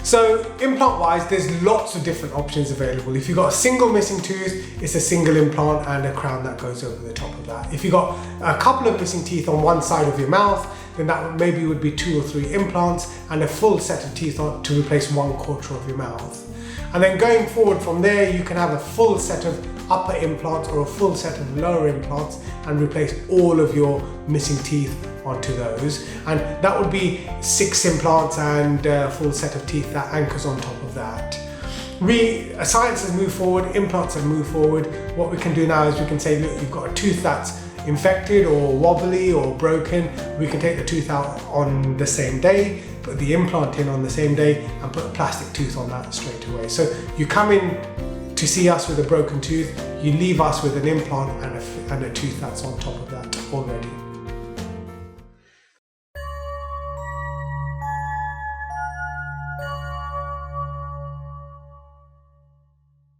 So implant wise, there's lots of different options available. If you've got a single missing tooth, it's a single implant and a crown that goes over the top of that. If you've got a couple of missing teeth on one side of your mouth, then that maybe would be 2 or 3 implants and a full set of teeth on to replace 1/4 of your mouth. And then going forward from there, you can have a full set of upper implants or a full set of lower implants and replace all of your missing teeth onto those. And that would be 6 implants and a full set of teeth that anchors on top of that. Science has moved forward, implants have moved forward. What we can do now is we can say, look, you've got a tooth that's infected or wobbly or broken. We can take the tooth out on the same day, put the implant in on the same day and put a plastic tooth on that straight away. So you come in to see us with a broken tooth, you leave us with an implant and a tooth that's on top of that already.